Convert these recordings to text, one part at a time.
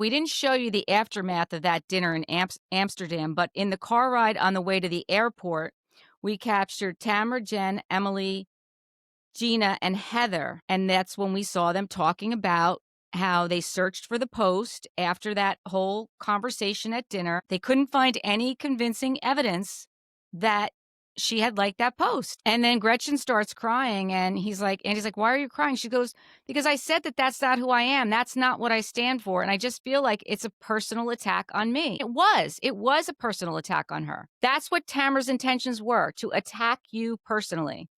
We didn't show you the aftermath of that dinner in Amsterdam, but in the car ride on the way to the airport, we captured Tamra, Jen, Emily, Gina, and Heather. And that's when we saw them talking about how they searched for the post after that whole conversation at dinner. They couldn't find any convincing evidence that she had liked that post. And then Gretchen starts crying and Andy's like, why are you crying? She goes, because I said that that's not who I am. That's not what I stand for. And I just feel like it's a personal attack on me. It was a personal attack on her. That's what Tamara's intentions were, to attack you personally.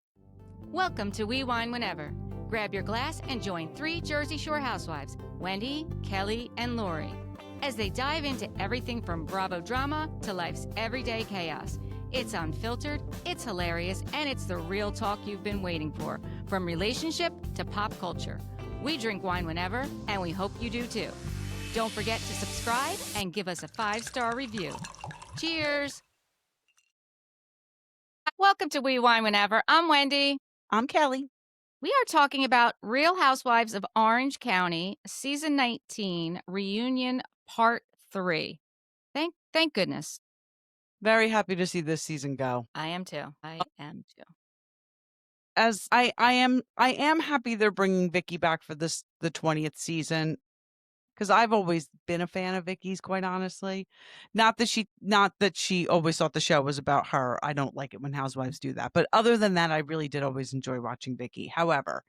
Welcome to We Wine Whenever. Grab your glass and join 3 Jersey Shore housewives, Wendy, Kelly, and Lori, as they dive into everything from Bravo drama to life's everyday chaos. It's unfiltered, it's hilarious, and it's the real talk you've been waiting for, from relationship to pop culture. We drink wine whenever, and we hope you do too. Don't forget to subscribe and give us a 5-star review. Cheers! Welcome to We Wine Whenever. I'm Wendy. I'm Kelly. We are talking about Real Housewives of Orange County, Season 19, Reunion Part 3. Thank goodness. Very happy to see this season go. I am too. As I am happy they're bringing Vicky back for the 20th season, because I've always been a fan of Vicky's, quite honestly. Not that she always thought the show was about her. I don't like it when housewives do that. But other than that, I really did always enjoy watching Vicky. However,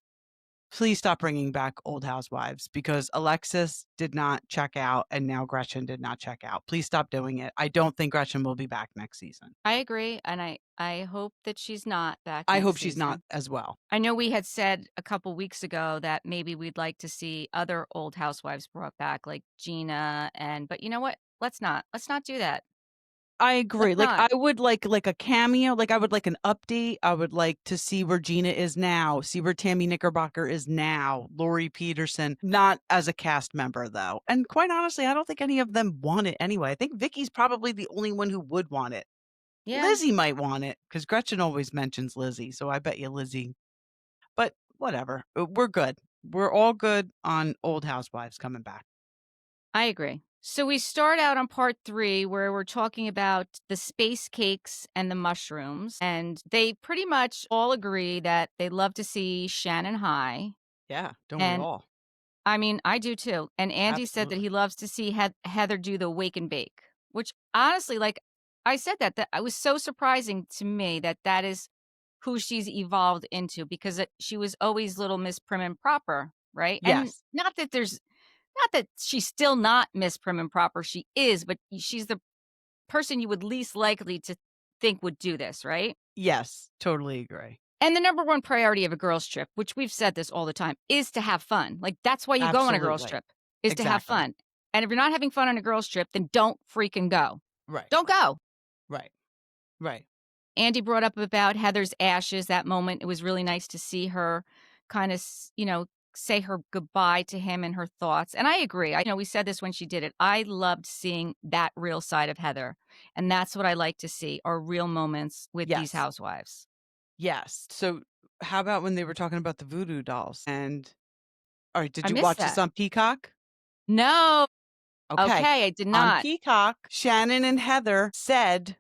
please stop bringing back old housewives, because Alexis did not check out and now Gretchen did not check out. Please stop doing it. I don't think Gretchen will be back next season. I agree, and I hope that she's not back I next hope she's season. not as well. I know we had said a couple weeks ago that maybe we'd like to see other old housewives brought back, like Gina, but you know what? Let's not do that. I agree. Let's not. I would like a cameo. I would like an update. I would like to see where Gina is now, see where Tammy Knickerbocker is now, Lori Peterson, not as a cast member though. And quite honestly, I don't think any of them want it anyway. I think Vicky's probably the only one who would want it. Yeah. Lizzie might want it, because Gretchen always mentions Lizzie. So I bet you Lizzie. But whatever. We're good. We're all good on old housewives coming back. I agree. So we start out on part 3 where we're talking about the space cakes and the mushrooms. And they pretty much all agree that they love to see Shannon high. Yeah, don't we all? I mean, I do too. And Andy said that he loves to see Heather do the wake and bake, which honestly, like I said, that it was so surprising to me that is who she's evolved into, because she was always little Miss Prim and Proper, right? Yes. And not that she's still not Miss Prim and Proper. She is, but she's the person you would least likely to think would do this, right? Yes, totally agree. And the number one priority of a girls' trip, which we've said this all the time, is to have fun. Like, that's why you go on a girls' trip, is to have fun. And if you're not having fun on a girls' trip, then don't freaking go. Right. Don't go. Right. Andy brought up about Heather's ashes, that moment. It was really nice to see her kind of, say her goodbye to him and her thoughts. And I agree. We said this when she did it. I loved seeing that real side of Heather. And that's what I like to see, are real moments with these housewives. Yes. So how about when they were talking about the voodoo dolls? And all right, did you watch this on Peacock? No. Okay, I did not. On Peacock, Shannon said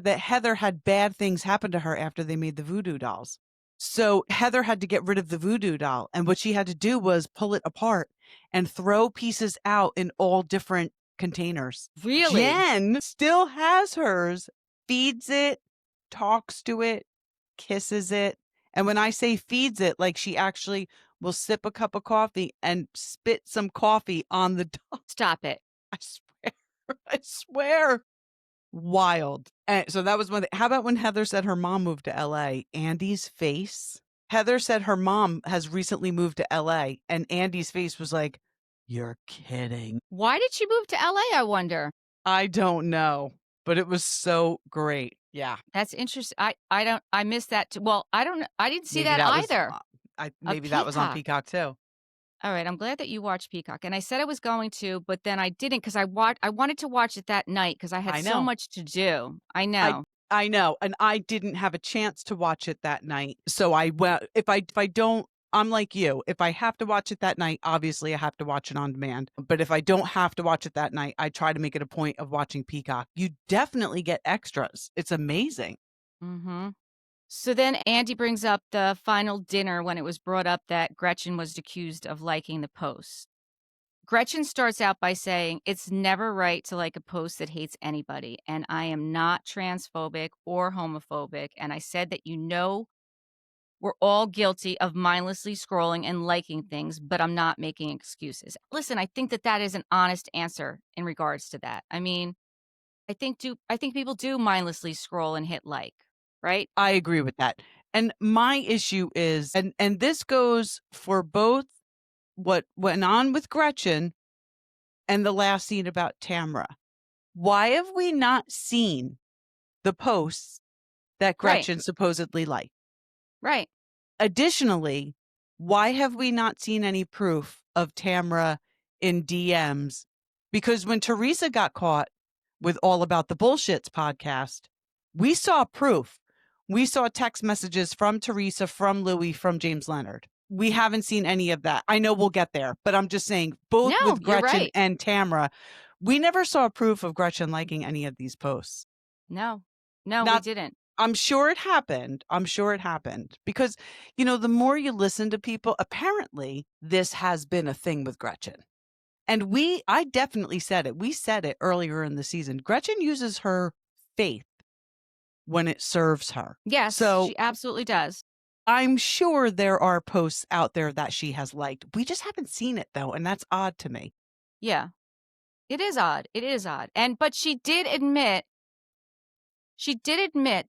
that Heather had bad things happen to her after they made the voodoo dolls. So Heather had to get rid of the voodoo doll. And what she had to do was pull it apart and throw pieces out in all different containers. Really? Jen still has hers, feeds it, talks to it, kisses it. And when I say feeds it, like she actually will sip a cup of coffee and spit some coffee on the doll. Stop it. I swear. Wild. And so that was one thing. How about when Heather said her mom moved to LA? Andy's face. Heather said her mom has recently moved to LA, and Andy's face was like, "You're kidding." Why did she move to LA, I wonder? I don't know, but it was so great. Yeah. That's interesting. I missed that too. Well, I didn't see that either. Maybe that was on Peacock too. All right, I'm glad that you watched Peacock. And I said I was going to, but then I didn't, because I wanted to watch it that night because I had so much to do. I know. I know. And I didn't have a chance to watch it that night. So I went, if I don't I'm like you. If I have to watch it that night, obviously I have to watch it on demand. But if I don't have to watch it that night, I try to make it a point of watching Peacock. You definitely get extras. It's amazing. Mhm. So then Andy brings up the final dinner when it was brought up that Gretchen was accused of liking the post. Gretchen starts out by saying, "It's never right to like a post that hates anybody, and I am not transphobic or homophobic, and I said that we're all guilty of mindlessly scrolling and liking things, but I'm not making excuses." Listen, I think that that is an honest answer in regards to that. I mean, I think people do mindlessly scroll and hit like, right? I agree with that. And my issue is, and this goes for both what went on with Gretchen and the last scene about Tamra. Why have we not seen the posts that Right. Gretchen supposedly liked? Right. Additionally, why have we not seen any proof of Tamra in DMs? Because when Teresa got caught with All About the Bullshits podcast, we saw proof. We saw text messages from Teresa, from Louis, from James Leonard. We haven't seen any of that. I know we'll get there, but I'm just saying, both No, with you're Gretchen right. and Tamra, we never saw proof of Gretchen liking any of these posts. No. No, we Not didn't. I'm sure it happened. I'm sure it happened because, the more you listen to people, apparently this has been a thing with Gretchen. And I definitely said it. We said it earlier in the season. Gretchen uses her faith when it serves her. Yes, So she absolutely does. I'm sure there are posts out there that she has liked. We just haven't seen it though. And that's odd to me. Yeah. It is odd. It is odd. But she did admit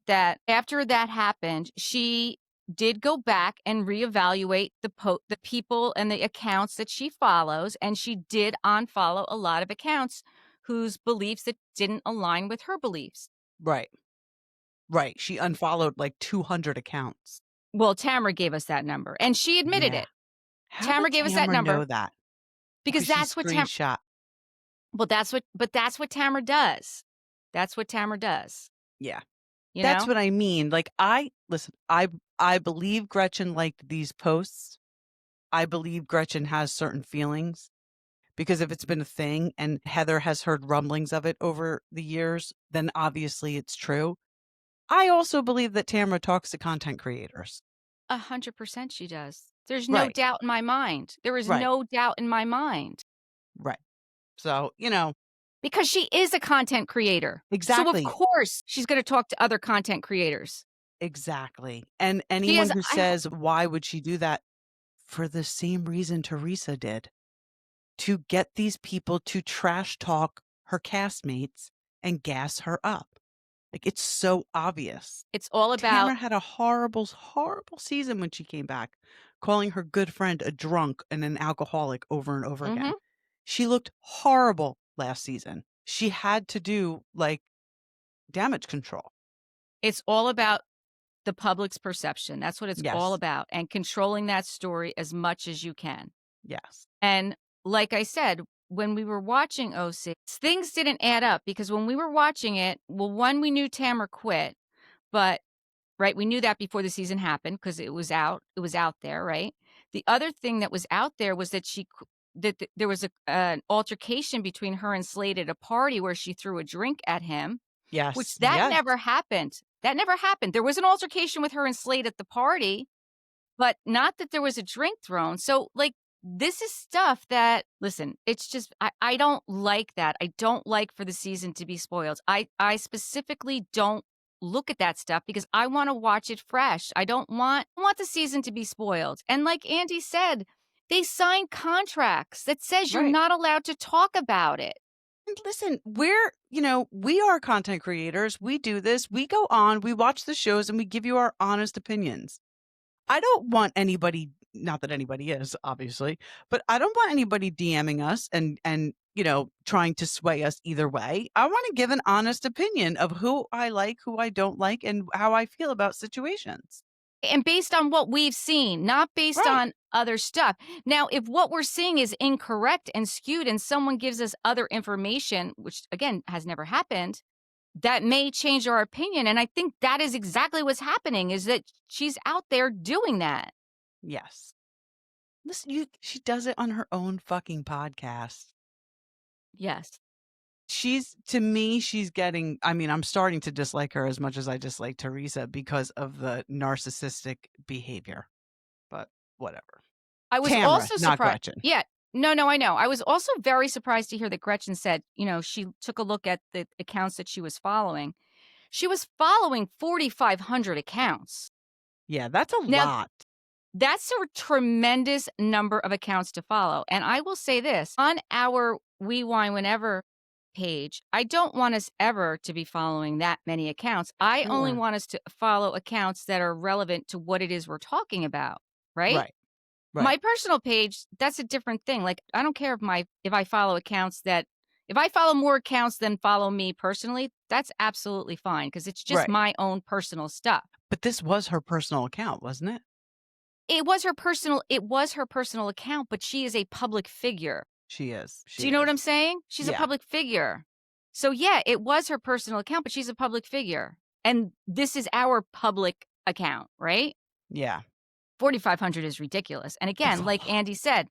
that after that happened, she did go back and reevaluate the people and the accounts that she follows, and she did unfollow a lot of accounts whose beliefs that didn't align with her beliefs. Right. Right. She unfollowed like 200 accounts. Well, Tamara gave us that number, and she admitted Yeah. it. How Tamara would gave us that Tamara number know that? because Because she that's what Tam screenshot. well, that's what Tamara does. That's what Tamara does, Yeah. you That's know? what I mean. Like listen, I believe Gretchen liked these posts. I believe Gretchen has certain feelings because if it's been a thing and Heather has heard rumblings of it over the years, then obviously it's true. I also believe that Tamara talks to content creators. 100% she does. There's no Right. doubt in my mind. There is Right. no doubt in my mind Right. So, because she is a content creator. So of exactly. course she's gonna talk to other content creators. Exactly. And She anyone has who I ho says, why would she do that? For the same reason Teresa did. To get these people to trash talk her castmates and gas her up. Like, it's so obvious. it's all about Tamara had a horrible, horrible season when she came back, calling her good friend a drunk and an alcoholic over and over mhm. again. She looked horrible last season. She had to do like damage control. It's all about the public's perception. That's what it's all Yes. about, and controlling that story as much as you can. Yes. And like I said, when we were watching OC, things didn't add up because when we were watching it, well, one, we knew Tamara quit, but right, we knew that before the season happened because it was out there, right? The other thing that was out there was that there was an altercation between her and Slade at a party where she threw a drink at him, which Yes. that Yes. never happened. That never happened. There was an altercation with her and Slade at the party, but not that there was a drink thrown. So, like, this is stuff that, listen, it's just, I don't like that. I don't like for the season to be spoiled. I specifically don't look at that stuff because I want to watch it fresh. I want the season to be spoiled. And like Andy said, they signed contracts that says you're Right. not allowed to talk about it. And listen, we are content creators. We do this. We go on, we watch the shows, and we give you our honest opinions. I don't want anybody, not that anybody is, obviously, but I don't want anybody DMing us and trying to sway us either way. I want to give an honest opinion of who I like, who I don't like, and how I feel about situations. And based on what we've seen, not based Right. on other stuff. Now, if what we're seeing is incorrect and skewed and someone gives us other information, which again has never happened, that may change our opinion. And I think that is exactly what's happening is that she's out there doing that. Yes. Listen, she does it on her own fucking podcast. Yes. To me, she's getting, I mean, I'm starting to dislike her as much as I dislike Teresa because of the narcissistic behavior, but whatever. I was Tamra, also not surprised. Gretchen. Yeah. No, no, I know. I was also very surprised to hear that Gretchen said, she took a look at the accounts that she was following. She was following 4,500 accounts. Yeah, that's a Now, lot. that's a tremendous number of accounts to follow. And I will say this on our We Wine Whenever page, I don't want us ever to be following that many accounts. I only Sure. want us to follow accounts that are relevant to what it is we're talking about, right? Right, right, My personal page, that's a different thing. Like, I don't care if I follow accounts that if I follow more accounts than follow me personally, that's absolutely fine because it's just right. my own personal stuff. But this was her personal account, wasn't it? It was her personal account, but she is a public figure. She is. Do She you know what I'm is. saying? She's a Yeah. public figure. So yeah, it was her personal account, but she's a public figure. And this is our public account, right? Yeah. 4,500 is ridiculous. And It's again, a like lot. Andy said,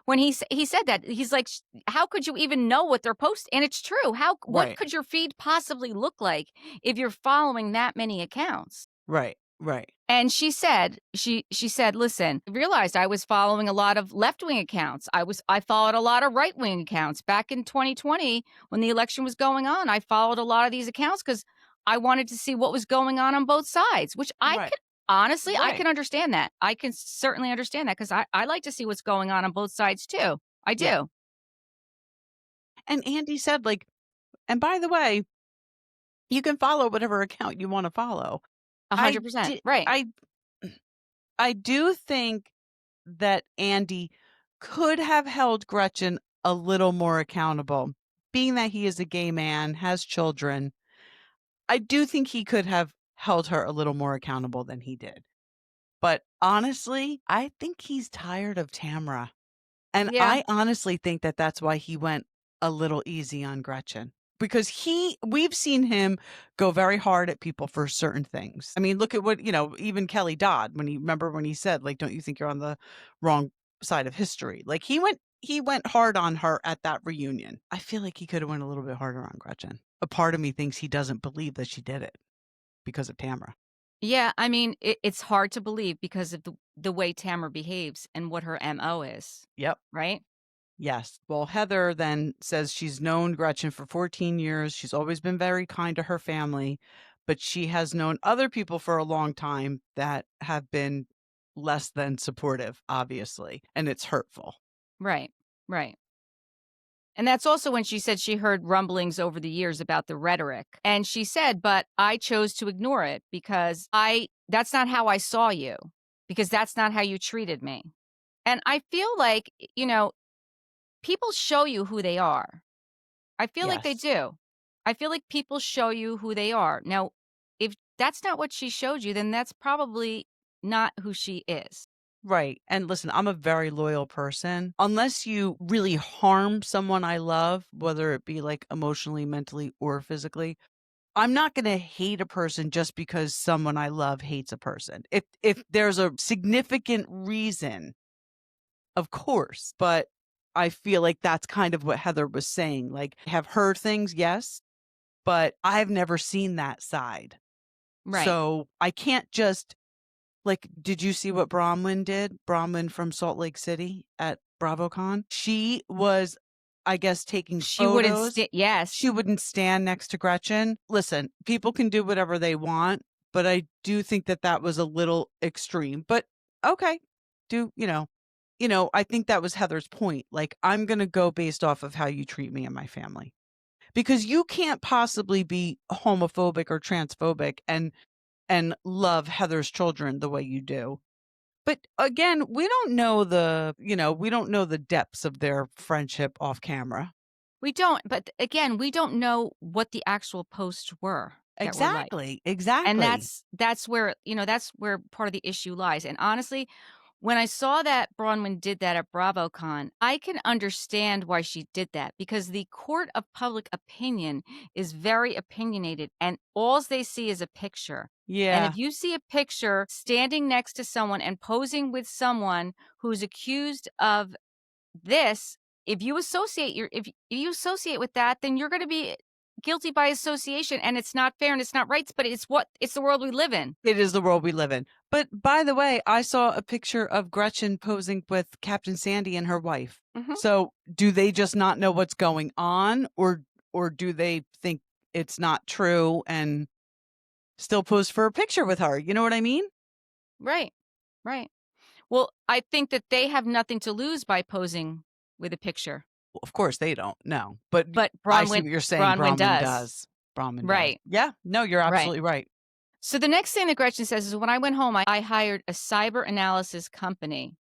when he said that, he's like, how could you even know what they're posting? And it's true. What Right, could your feed possibly look like if you're following that many accounts? right, right, And she said, listen, I realized I was following a lot of left-wing accounts. I followed a lot of right-wing accounts back in 2020 when the election was going on. I followed a lot of these accounts because I wanted to see what was going on both sides, which I right, could honestly, I right. can understand that. I can certainly understand that because I like to see what's going on both sides too. I Yeah. do. And Andy said, like, and by the way, you can follow whatever account you want to follow. I 100%. did, Right. I do think that Andy could have held Gretchen a little more accountable. Being that he is a gay man, has children, I do think he could have held her a little more accountable than he did. But honestly, I think he's tired of Tamra. And Yeah. I honestly think that that's why he went a little easy on Gretchen. Because we've seen him go very hard at people for certain things. I mean, look at what, even Kelly Dodd, remember when he said, like, don't you think you're on the wrong side of history? Like he went hard on her at that reunion. I feel like he could have went a little bit harder on Gretchen. A part of me thinks he doesn't believe that she did it because of Tamra. Yeah. I mean, it's hard to believe because of the way Tamara behaves and what her MO is, Yep. right? Yes. Well, Heather then says she's known Gretchen for 14 years. She's always been very kind to her family, but she has known other people for a long time that have been less than supportive, obviously, and it's hurtful. Right. Right. And that's also when she said she heard rumblings over the years about the rhetoric. And she said, but I chose to ignore it because that's not how I saw you, because that's not how you treated me. And I feel like, people show you who they are. I feel like they Yes. do. I feel like people show you who they are. Now, if that's not what she showed you, then that's probably not who she is. Right. And listen, I'm a very loyal person. Unless you really harm someone I love, whether it be like emotionally, mentally, or physically, I'm not going to hate a person just because someone I love hates a person. If there's a significant reason, of course, but I feel like that's kind of what Heather was saying. Like, I have heard things, yes, but I've never seen that side. Right. So I can't just, like, did you see what Bronwyn did? Bronwyn from Salt Lake City at BravoCon? She was, I guess, taking She wouldn't photos. st yes. She wouldn't stand next to Gretchen. Listen, people can do whatever they want, but I do think that that was a little extreme. But okay, I think that was Heather's point. Like, I'm going to go based off of how you treat me and my family. Because you can't possibly be homophobic or transphobic and love Heather's children the way you do. But again, we don't know the depths of their friendship off camera. We don't, but again, we don't know what the actual posts were that were liked. Exactly. And Exactly. that's where, that's where part of the issue lies. And honestly, When I saw that Bronwyn did that at BravoCon, I can understand why she did that because the court of public opinion is very opinionated and alls they see is a picture. And Yeah. if you see a picture standing next to someone and posing with someone who's accused of this, if you associate with that, then you're going to be guilty by association, and it's not fair and it's not right, but it's the world we live in. It is the world we live in. But by the way, I saw a picture of Gretchen posing with Captain Sandy and her wife. Mhm. So do they just not know what's going on, or do they think it's not true and still pose for a picture with her? You know what I mean? Right. Right. Well, I think that they have nothing to lose by posing with a picture, Well, of course they don't. No. But but I see what you're saying. Bronwyn Brahmin does. does. Brahmin does. Right. Yeah. No, you're Right. absolutely right. So the next thing that Gretchen says is when I went home, I hired a cyber analysis company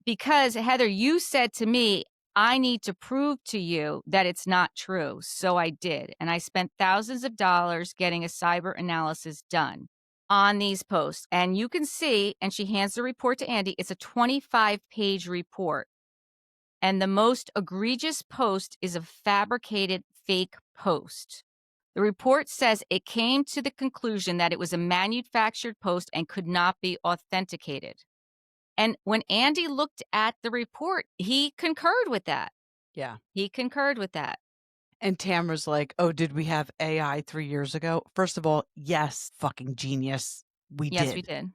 because, Heather, you said to me, I need to prove to you that it's not true. So I did. And I spent thousands of dollars getting a cyber analysis done on these posts. And you can see, and she hands the report to Andy, it's a 25-page report. And the most egregious post is a fabricated fake post. The report says it came to the conclusion that it was a manufactured post and could not be authenticated. And when Andy looked at the report, he concurred with that. Yeah. He concurred with that. And Tamra's like, oh, did we have AI 3 years ago? First of all, yes, fucking genius. Yes, we did.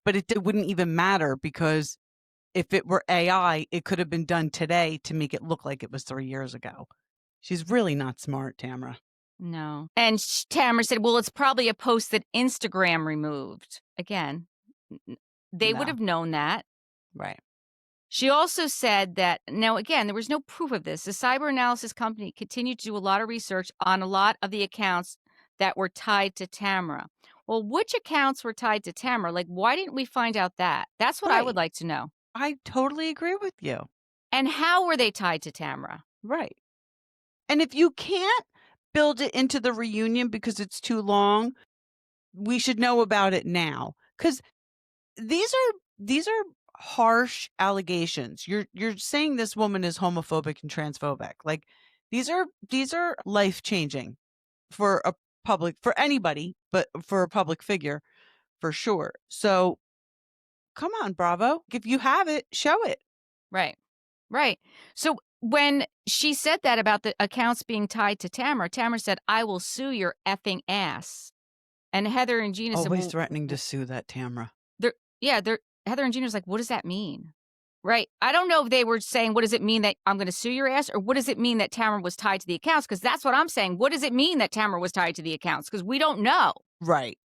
But it wouldn't even matter because if it were AI, it could have been done today to make it look like it was 3 years ago. She's really not smart, Tamra. No. And Tamara said, well, it's probably a post that Instagram removed. Again, they would No. have known that. Right. She also said that, now again, there was no proof of this. The cyber analysis company continued to do a lot of research on a lot of the accounts that were tied to Tamra. Well, which accounts were tied to Tamra? Like, why didn't we find out that? That's what I would Right. like to know. I totally agree with you. And how were they tied to Tamra? Right. And if you can't build it into the reunion because it's too long, we should know about it now. Because these are harsh allegations. You're saying this woman is homophobic and transphobic. Like these are life-changing for anybody, but for a public figure for sure. So come on, Bravo. If you have it, show it. Right. Right. So when she said that about the accounts being tied to Tamra, Tamra said, I will sue your effing ass. And Heather and Gina said, Always well, threatening to sue that Tamra. Heather and Gina's like, what does that mean? Right. I don't know if they were saying, what does it mean that I'm going to sue your ass? Or what does it mean that Tamra was tied to the accounts? Because that's what I'm saying. What does it mean that Tamra was tied to the accounts? Because we don't know. Right.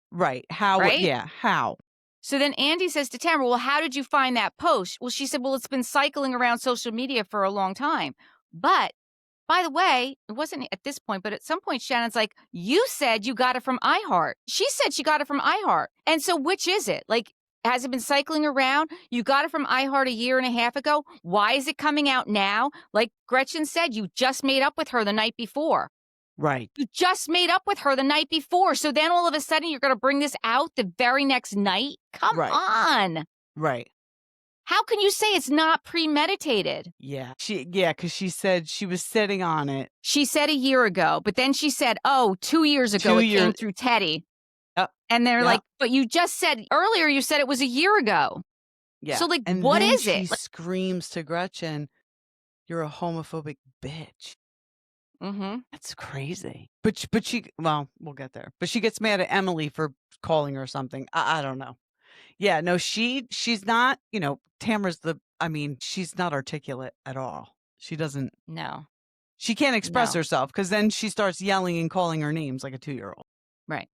How? Right? Yeah. How? So then Andy says to Tamra, well, how did you find that post? Well, she said, well, it's been cycling around social media for a long time. But by the way, it wasn't at this point, but at some point, Shannon's like, you said you got it from iHeart. She said she got it from iHeart. And so which is it? Like, has it been cycling around? You got it from iHeart a year and a half ago. Why is it coming out now? Like Gretchen said, you just made up with her the night before. Right. You just made up with her the night before. So then all of a sudden you're going to bring this out the very next night? Come on. Right. How can you say it's not premeditated? Yeah. Because she said she was sitting on it. She said a year ago, but then she said, 2 years ago it came through Teddy. Yep. And they're like, but you just said earlier, you said it was a year ago. Yeah. So, like, and what then is she it? screams to Gretchen, you're a homophobic bitch. Mm-hmm. That's crazy. But she, well, we'll get there. But she gets mad at Emily for calling her something. I don't know. Yeah, no, she's not, Tamra's she's not articulate at all. She doesn't. No. She can't express herself because then she starts yelling and calling her names like a 2-year-old. Right.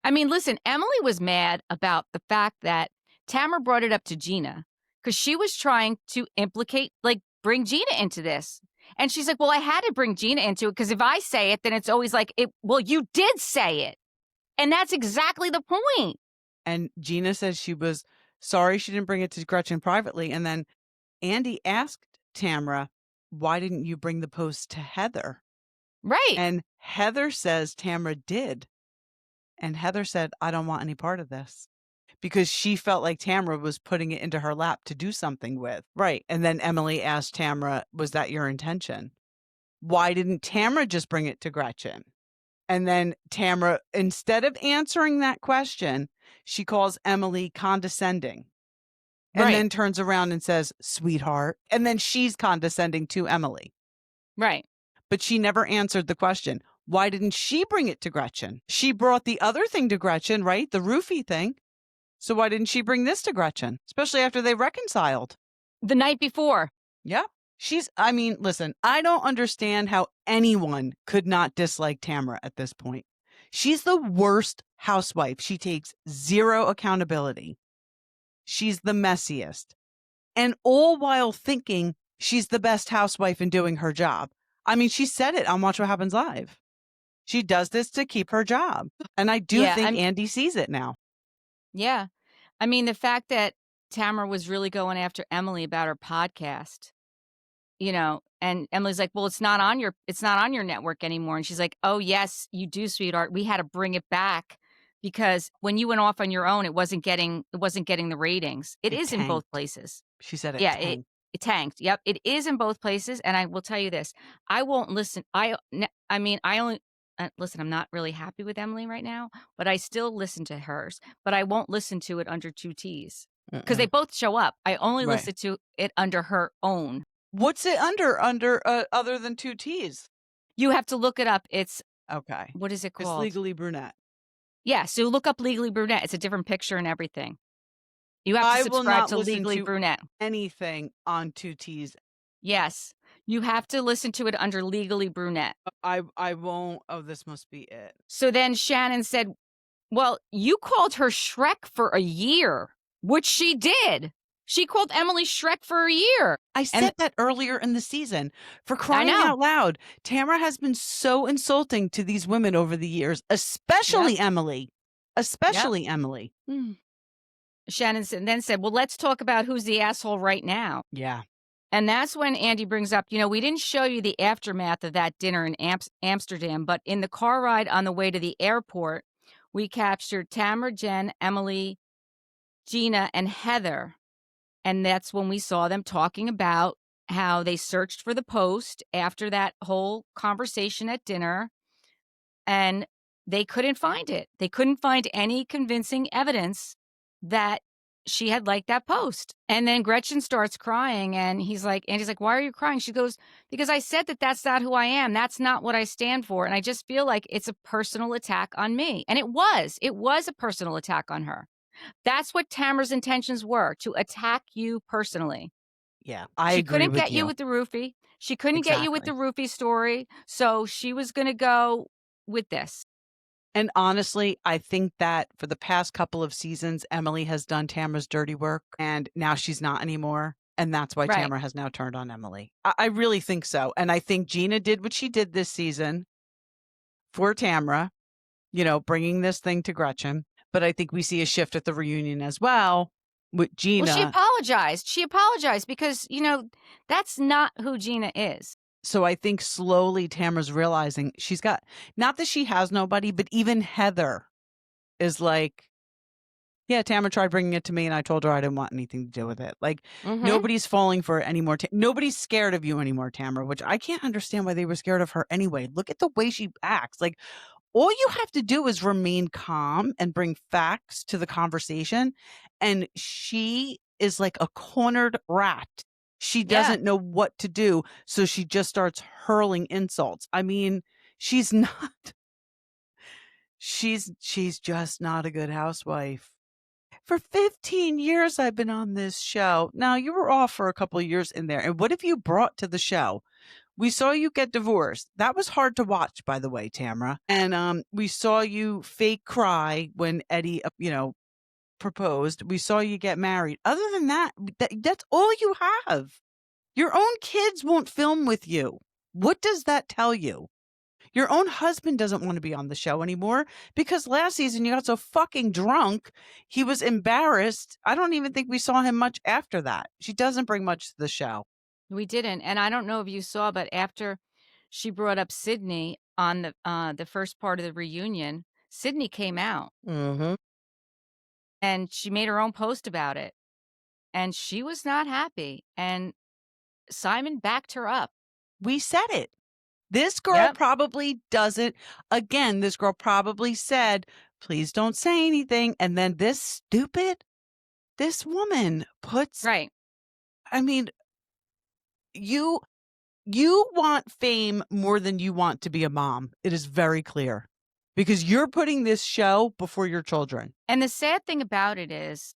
I mean, listen, Emily was mad about the fact that Tamra brought it up to Gina because she was trying to bring Gina into this. And she's like, well, I had to bring Gina into it because if I say it, then it's always like, well, you did say it. And that's exactly the point. And Gina says she was sorry she didn't bring it to Gretchen privately. And then Andy asked Tamra, why didn't you bring the post to Heather? Right. And Heather says Tamra did. And Heather said, I don't want any part of this. because she felt like Tamra was putting it into her lap to do something with. Right. And then Emily asked Tamra, was that your intention? Why didn't Tamra just bring it to Gretchen? And then Tamra, instead of answering that question, she calls Emily condescending and Right. then turns around and says, sweetheart. And then she's condescending to Emily. Right. But she never answered the question. Why didn't she bring it to Gretchen? She brought the other thing to Gretchen, right? The roofie thing. So why didn't she bring this to Gretchen? Especially after they reconciled. The night before. Yeah. I mean, listen, I don't understand how anyone could not dislike Tamra at this point. She's the worst housewife. She takes zero accountability. She's the messiest. And all while thinking she's the best housewife in doing her job. I mean, she said it on Watch What Happens Live. She does this to keep her job. And I do Yeah, think Andy sees it now. yeah. I mean, the fact that Tamara was really going after Emily about her podcast, and Emily's like, "Well, it's not on your network anymore." And she's like, "Oh, yes, you do, sweetheart. We had to bring it back because when you went off on your own, it wasn't getting the ratings. It It is in both tanked. places." She said it Yeah, tanked. it tanked. Yep, it is in both places, and I will tell you this, I won't listen I mean, I only listen, I'm not really happy with Emily right now, but I still listen to hers, but I won't listen to it under 2 T's because they Mm-mm. both show up. I only Right. listen to it under her own. What's it under other than two T's? You have to look it up. It's Okay. what is it It's called? Legally Brunette. Yeah, so look up Legally Brunette. It's a different picture and everything. You have to I will subscribe not to listen Legally to Brunette. anything on two T's. Yes. You have to listen to it under Legally Brunette. I won't. Oh, this must be it. So then Shannon said, "Well, you called her Shrek for a year," which she did. She called Emily Shrek for a year. I And said that earlier in the season. For I crying know. out loud, Tamara has been so insulting to these women over the years, Yep. especially Emily. Yep. Especially Emily. Shannon then said, "Well, let's talk about who's the asshole right now." Yeah. And that's when Andy brings up, we didn't show you the aftermath of that dinner in Amsterdam, but in the car ride on the way to the airport, we captured Tamra, Jen, Emily, Gina, and Heather. And that's when we saw them talking about how they searched for the post after that whole conversation at dinner, and they couldn't find it. They couldn't find any convincing evidence that she had liked that post. And then Gretchen starts crying, and Andy's like, "Why are you crying?" She goes, "Because I said that that's not who I am. That's not what I stand for. And I just feel like it's a personal attack on me." And it was. It was a personal attack on her. That's what Tamara's intentions were, to attack you personally. Yeah. I She agree couldn't with get you you. with the roofie. She couldn't get you with the Exactly. roofie story, so she was gonna go with this. And honestly, I think that for the past couple of seasons, Emily has done Tamara's dirty work and now she's not anymore. And that's why Right. Tamara has now turned on Emily. I really think so. And I think Gina did what she did this season for Tamara, bringing this thing to Gretchen. But I think we see a shift at the reunion as well with Well, she Gina. apologized. She apologized because, that's not who Gina is. So I think slowly Tamara's realizing she's got, not that she has nobody, but even Heather is like, yeah, Tamara tried bringing it to me and I told her I didn't want anything to do with it. Like, Mhm. nobody's falling for it anymore. Nobody's scared of you anymore, Tamara, which I can't understand why they were scared of her anyway. Look at the way she acts. Like, all you have to do is remain calm and bring facts to the conversation. And she is like a cornered rat. She Yeah. doesn't know what to do. So she just starts hurling insults. I mean, she's not, she's just not a good housewife. For 15 years, I've been on this show. Now, you were off for a couple of years in there. And what have you brought to the show? We saw you get divorced. That was hard to watch, by the way, Tamra. And we saw you fake cry when Eddie, proposed. We saw you get married. Other than that, that's all you have. Your own kids won't film with you. What does that tell you? Your own husband doesn't want to be on the show anymore because last season you got so fucking drunk. He was embarrassed. I don't even think we saw him much after that. She doesn't bring much to the show. We didn't. And I don't know if you saw, but after she brought up Sydney on the first part of the reunion, Sydney came out. Mm-hmm. and she made her own post about it, and she was not happy, and Simon backed her up. We said it. This girl Yep. probably doesn't. Again, this girl probably said, please don't say anything. And then this woman puts, Right. I mean, you want fame more than you want to be a mom. It is very clear because you're putting this show before your children. And the sad thing about it is,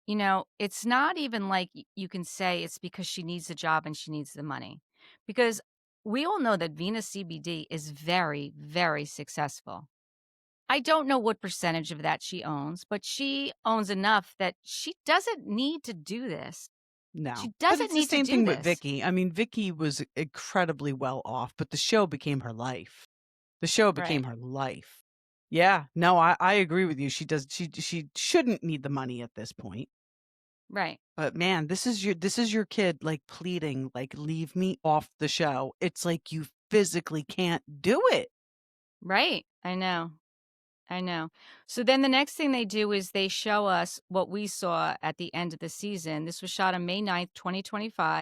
it's not even like you can say it's because she needs the job and she needs the money. Because we all know that Venus CBD is very, very successful. I don't know what percentage of that she owns, but she owns enough that she doesn't need to do this. No. She But doesn't it's the need to same do thing with this. Vicky. I mean, Vicky was incredibly well off, but the show became her life. The show became Right. her life. Yeah. No, I agree with you. She shouldn't need the money at this point. Right. But man, this is your kid like pleading, like, leave me off the show. It's like you physically can't do it. Right. I know. I know. So then the next thing they do is they show us what we saw at the end of the season. This was shot on May 9th, 2025,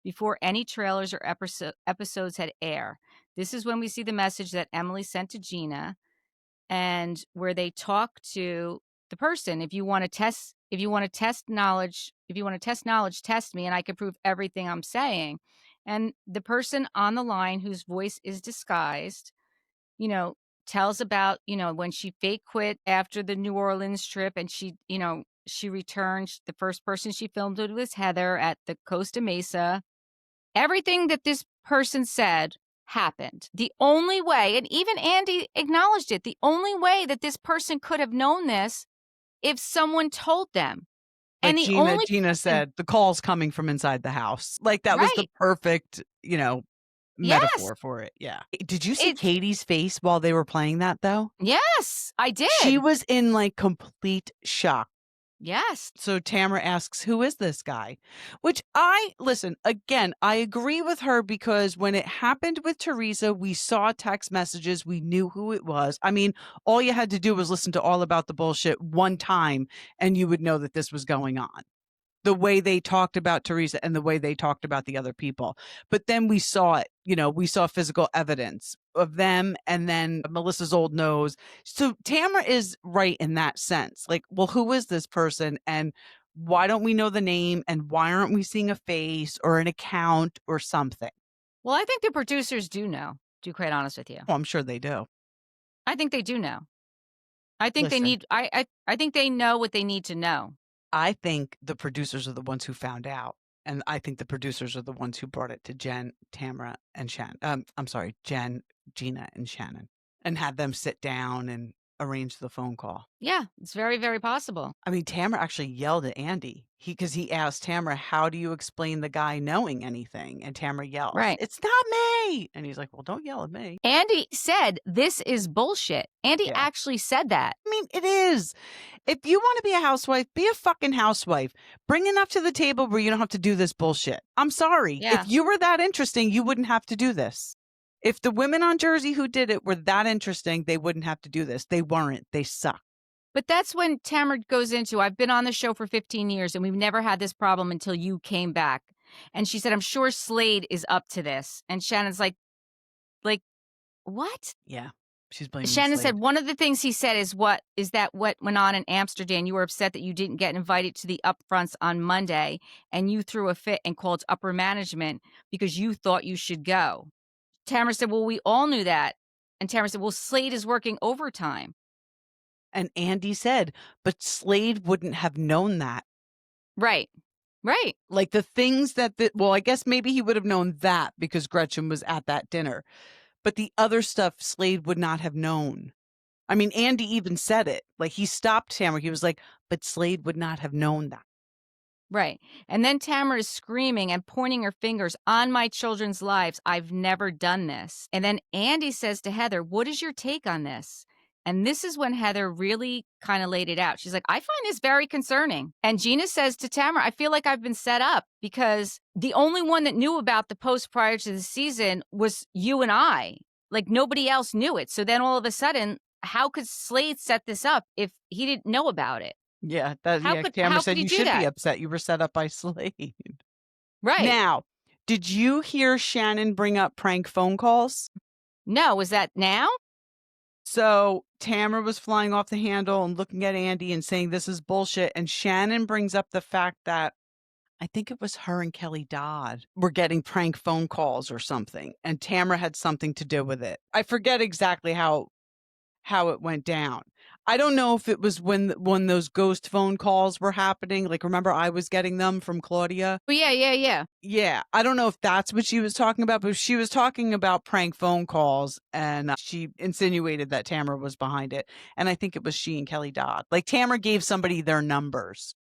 before any trailers or episodes had air. This is when we see the message that Emily sent to Gina and where they talk to the person. If you want to test knowledge, test me and I can prove everything I'm saying. And the person on the line whose voice is disguised, you know, tells about, when she fake quit after the New Orleans trip and she returned. The first person she filmed with was Heather at the Costa Mesa. Everything that this person said happened. The only way, and even Andy acknowledged it, the only way that this person could have known this if someone told them. Like And the Gina only person, said, the call's coming from inside the house. Like that was the right. perfect, Yes. metaphor for it. Yeah. Did you see It's Katie's face while they were playing that though? yes, I She did. was in like complete shock. Yes. So Tamra asks, who is this guy? Which listen, again, I agree with her because when it happened with Teresa, we saw text messages. We knew who it was. I mean, all you had to do was listen to All About the Bullshit one time and you would know that this was going on. The way they talked about Teresa and the way they talked about the other people. But then we saw it, we saw physical evidence of them and then Melissa's old nose. So Tamara is right in that sense. Like, well, who is this person? And why don't we know the name? And why aren't we seeing a face or an account or something? Well, I think the producers do know, to be quite honest with you. Well, I'm sure they do. I think they do know. I think they Listen, need I think they know what they need to know. I think the producers are the ones who found out. And I think the producers are the ones who brought it to Jen, Tamara, and Shannon. I'm sorry, Jen, Gina, and Shannon, and had them sit down and arrange the phone call. Yeah, it's very, very possible. I mean, Tamara actually yelled at Andy because he asked Tamara, "How do you explain the guy knowing anything?" And Tamara yells, Right. "It's not me!" And he's like, "Well, don't yell at me." Andy said, "This is bullshit." Andy Yeah. actually said that. I mean, it is. If you want to be a housewife, be a fucking housewife. Bring enough to the table where you don't have to do this bullshit. I'm sorry. Yeah. If you were that interesting, you wouldn't have to do this. If the women on Jersey who did it were that interesting, they wouldn't have to do this. They weren't. They suck. But that's when Tamra goes into, I've been on the show for 15 years and we've never had this problem until you came back. And she said, I'm sure Slade is up to this. And Shannon's like, what? Yeah. She's blaming Shannon Slade. said one of the things he said is what went on in Amsterdam. You were upset that you didn't get invited to the upfronts on Monday and you threw a fit and called upper management because you thought you should go. Tamara said, well, we all knew that. And Tamara said, well, Slade is working overtime. And Andy said, but Slade wouldn't have known that. Right. Right. Like the things well, I guess maybe he would have known that because Gretchen was at that dinner. But the other stuff Slade would not have known. I mean, Andy even said it. Like he stopped Tamara. He was like, but Slade would not have known that. Right. And then Tamara is screaming and pointing her fingers on my children's lives. I've never done this. And then Andy says to Heather, what is your take on this? And this is when Heather really kind of laid it out. She's like, I find this very concerning. And Gina says to Tamara, I feel like I've been set up because the only one that knew about the post prior to the season was you and I. Like nobody else knew it. So then all of a sudden, how could Slade set this up if he didn't know about it? Yeah, Tamara How could said he you do should be that? upset. You were set up by Slade. Right. Now, did you hear Shannon bring up prank phone calls? No, was that now? So Tamara was flying off the handle and looking at Andy and saying this is bullshit. And Shannon brings up the fact that I think it was her and Kelly Dodd were getting prank phone calls or something, and Tamara had something to do with it. I forget exactly how it went down. I don't know if it was when those ghost phone calls were happening. Like, remember I was getting them from Claudia? Oh, yeah. Yeah, I don't know if that's what she was talking about, but she was talking about prank phone calls, and she insinuated that Tamara was behind it. And I think it was she and Kelly Dodd. Like, Tamara gave somebody their numbers.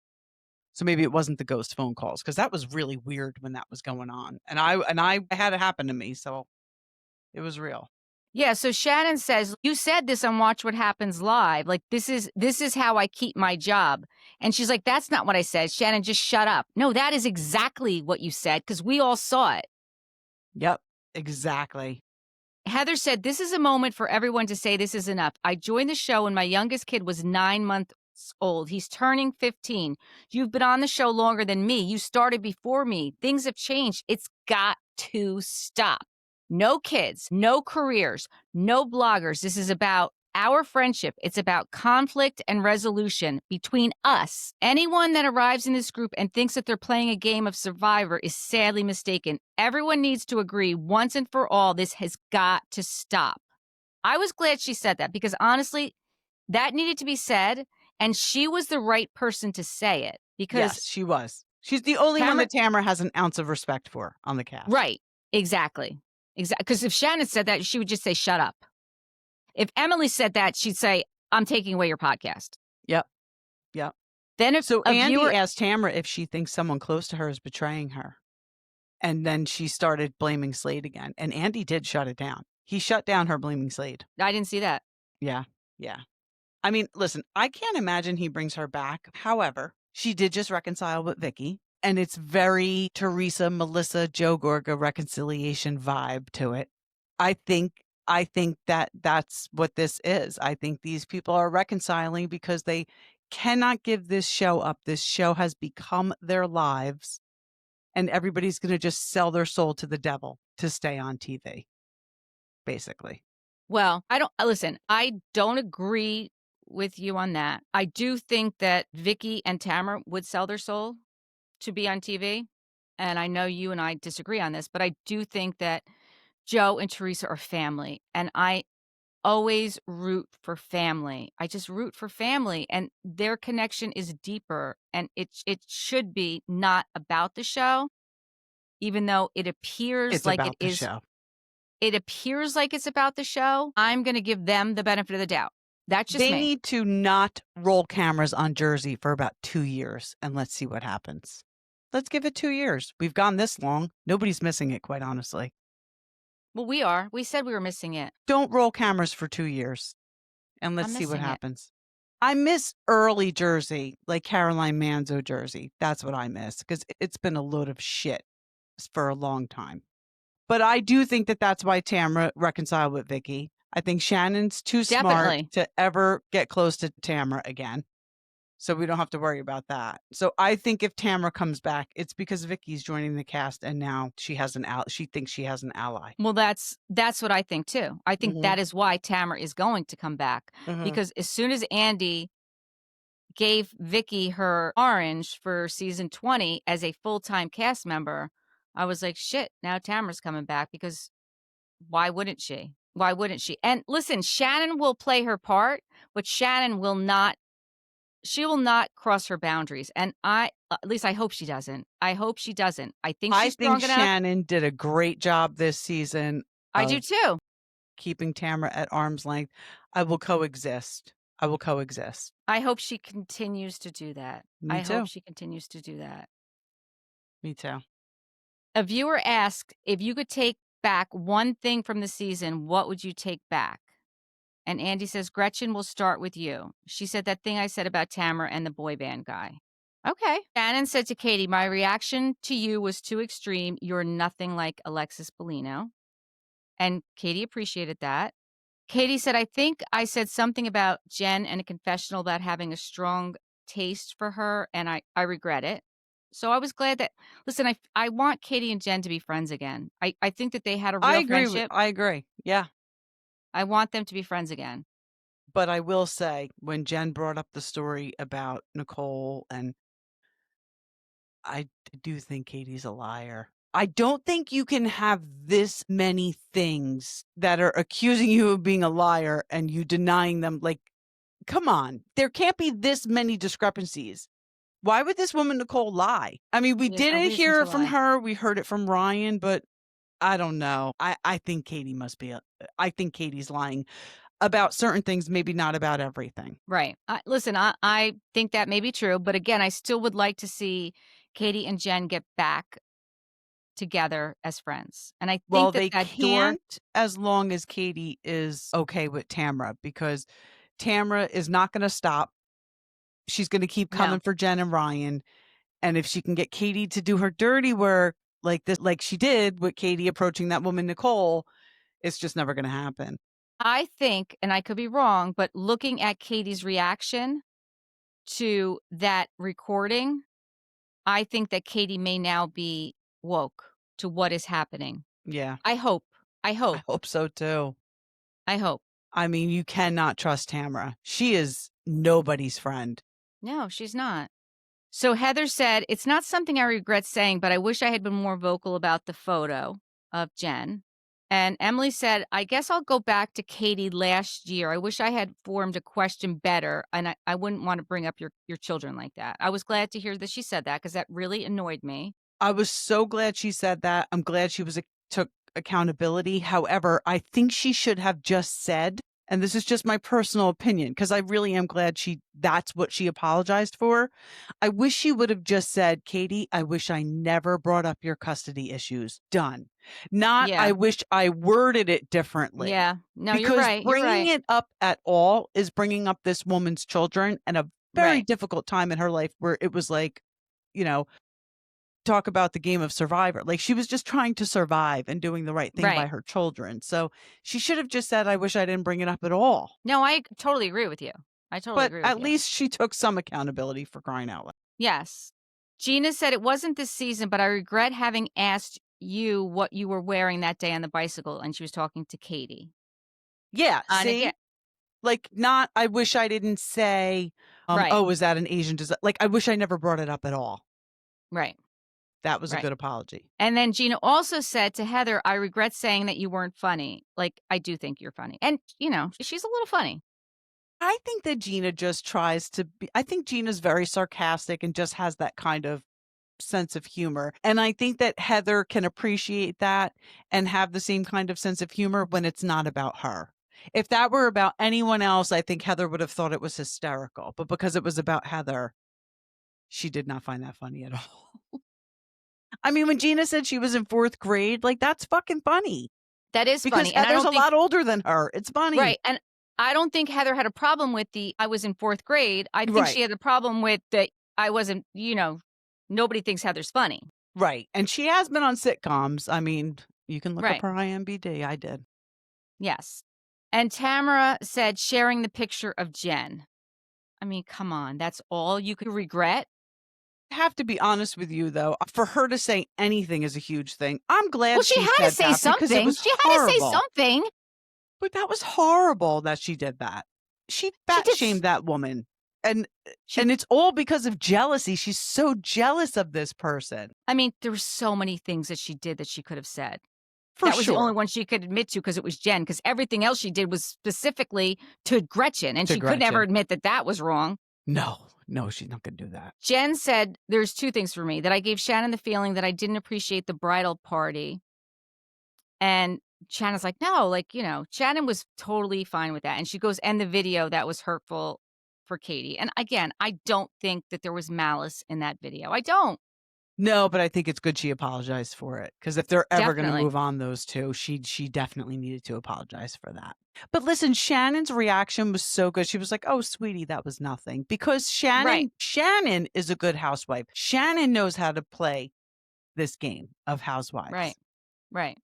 So maybe it wasn't the ghost phone calls, because that was really weird when that was going on. And I had it happen to me, so it was real. Yeah, so Shannon says, "You said this on Watch What Happens Live. Like this is how I keep my job." And she's like, "That's not what I said." Shannon, just shut up. No, that is exactly what you said because we all saw it. Yep, exactly. Heather said, "This is a moment for everyone to say this is enough. I joined the show when my youngest kid was 9 months old. He's turning 15. You've been on the show longer than me. You started before me. Things have changed. It's got to stop. No kids, no careers, no bloggers. This is about our friendship. It's about conflict and resolution between us. Anyone that arrives in this group and thinks that they're playing a game of Survivor is sadly mistaken. Everyone needs to agree once and for all, this has got to stop." I was glad she said that because honestly, that needed to be said. And she was the right person to say it because Yes, she was. She's the only one Tamara, that Tamara has an ounce of respect for on the cast. right, exactly. Because if Shannon said that, she would just say, shut up. If Emily said that, she'd say, I'm taking away your podcast. Yep. Yep. Then if So a Andy viewer, asked Tamara if she thinks someone close to her is betraying her. And then she started blaming Slade again. And Andy did shut it down. He shut down her blaming Slade. I didn't see that. Yeah. Yeah. I mean, listen, I can't imagine he brings her back. However, she did just reconcile with Vicky. And it's very Teresa, Melissa, Joe Gorga reconciliation vibe to it. I think that that's what this is. I think these people are reconciling because they cannot give this show up. This show has become their lives, and everybody's going to just sell their soul to the devil to stay on TV, basically. Well, I don't agree with you on that. I do think that Vicky and Tamara would sell their soul to be on TV. And I know you and I disagree on this, but I do think that Joe and Teresa are family. And I always root for family. I just root for family, and their connection is deeper, and it should be not about the show, even though it appears It's like it about the is. show. It appears like it's about the show. I'm going to give them the benefit of the doubt. That's just They me. need to not roll cameras on Jersey for about 2 years, and let's see what happens. Let's give it 2 years. We've gone this long. Nobody's missing it, quite honestly. Well, we are. We said we were missing it. Don't roll cameras for 2 years, and let's I'm see what missing it. happens. I miss early Jersey, like Caroline Manzo Jersey. That's what I miss, because it's been a load of shit for a long time. But I do think that that's why Tamra reconciled with Vicky. I think Shannon's too smart Definitely. to ever get close to Tamra again. So we don't have to worry about that. So I think if Tamra comes back, it's because Vicky's joining the cast and now she has she thinks she has an ally. Well, that's what I think too. I think Mhm. that is why Tamara is going to come back Mhm. because as soon as Andy gave Vicky her orange for season 20 as a full-time cast member, I was like, shit, now Tamara's coming back because why wouldn't she? Why wouldn't she? And listen, Shannon will play her part, but Shannon will not, she will not cross her boundaries. And at least I hope she doesn't. I hope she doesn't. I think I she's think strong enough. Shannon did a great job this season I do of too. keeping Tamra at arm's length. I will coexist. I will coexist. I hope she continues to do that. Me I hope too. she continues to do that. Me too. A viewer asked, if you could take back one thing from the season, what would you take back? And Andy says, Gretchen, will start with you. She said that thing I said about Tamara and the boy band guy. Okay. Shannon said to Katie, my reaction to you was too extreme. You're nothing like Alexis Bellino. And Katie appreciated that. Katie said, I think I said something about Jen and a confessional about having a strong taste for her, and I regret it. So I was glad that listen, I want Katie and Jen to be friends again. I think that they had a real friendship. I agree. Yeah. I want them to be friends again. But I will say, when Jen brought up the story about Nicole, and I do think Katie's a liar. I don't think you can have this many things that are accusing you of being a liar and you denying them. Like, come on. There can't be this many discrepancies. Why would this woman, Nicole, lie? I mean, we Yeah, a didn't reason hear to it from lie. her. We heard it from Ryan, but I don't know. I think Katie must be I think Katie's lying about certain things, maybe not about everything. Right. Listen, I think that may be true, but again, I still would like to see Katie and Jen get back together as friends. And I Well, think that they that door can't as long as Katie is okay with Tamra, because Tamra is not going to stop. She's going to keep no. coming for Jen and Ryan. And if she can get Katie to do her dirty work like this, like she did with Katie approaching that woman, Nicole, it's just never going to happen. I think, and I could be wrong, but looking at Katie's reaction to that recording, I think that Katie may now be woke to what is happening. Yeah, I hope. I I hope. hope so too. I hope. I mean, you cannot trust Tamra. She is nobody's friend. No, she's not. So Heather said, "It's not something I regret saying, but I wish I had been more vocal about the photo of Jen." And Emily said, "I guess I'll go back to Katie last year. I wish I had formed a question better, and I wouldn't want to bring up your children like that." I was glad to hear that she said that because that really annoyed me. I was so glad she said that. I'm glad she took accountability. However, I think she should have just said, and this is just my personal opinion, because I really am glad that's what she apologized for. I wish she would have just said, Katie, I wish I never brought up your custody issues. Done. Not, Yeah. I wish I worded it differently. Yeah. No, you're Because right. You're bringing right. it up at all is bringing up this woman's children and a very Right. difficult time in her life where it was like, you know, talk about the game of Survivor. Like, she was just trying to survive and doing the right thing by Right. her children. So she should have just said, I wish I didn't bring it up at all. No, I totally agree with you. I totally But agree with at you. least she took some accountability, for crying out loud. Yes. Gina said, "It wasn't this season, but I regret having asked you what you were wearing that day on the bicycle." And she was talking to Katie. Yeah, And again, see? Like, not, I wish I didn't say, right, oh, is that an Asian design? Like, I wish I never brought it up at all. right, That was a right. good apology. And then Gina also said to Heather, "I regret saying that you weren't funny. Like, I do think you're funny." And, she's a little funny. I think that Gina just tries to be, I think Gina's very sarcastic and just has that kind of sense of humor. And I think that Heather can appreciate that and have the same kind of sense of humor when it's not about her. If that were about anyone else, I think Heather would have thought it was hysterical. But because it was about Heather, she did not find that funny at all. I mean, when Gina said she was in fourth grade, like, that's fucking funny That is because funny. And I Heather's don't a think, lot older than her. It's funny. right. And I don't think Heather had a problem with I was in fourth grade. I think Right. she had a problem with that I wasn't, nobody thinks Heather's funny. Right. And she has been on sitcoms. I mean, you can look up Right. her IMDb. I did. Yes. And Tamara said, sharing the picture of Jen. I mean, come on. That's all you could regret? I have to be honest with you, though. For her to say anything is a huge thing. I'm Well, glad she she had to said say that because it something. was She had to say horrible. something. But that was horrible that she did that. She She fat did. shamed that woman. And She, it's all because of jealousy. She's so jealous of this person. I mean, there were so many things that she did that she could have said. For That was the only sure. one she could admit to because it was Jen, because everything else she did was specifically to Gretchen, and To she could never Gretchen. admit that that was wrong. No, she's not going to do that. Jen said, "There's two things for me, that I gave Shannon the feeling that I didn't appreciate the bridal party." And Shannon's like, "No, like, Shannon was totally fine with that." And she goes, "And the video that was hurtful for Katie." And again, I don't think that there was malice in that video. I don't. No, but I think it's good she apologized for it, because if they're ever going to Definitely. move on, those two, she definitely needed to apologize for that. But listen, Shannon's reaction was so good. She was like, "Oh, sweetie, that was nothing." Because Right. Shannon is a good housewife. Shannon knows how to play this game of housewives. Right. Right.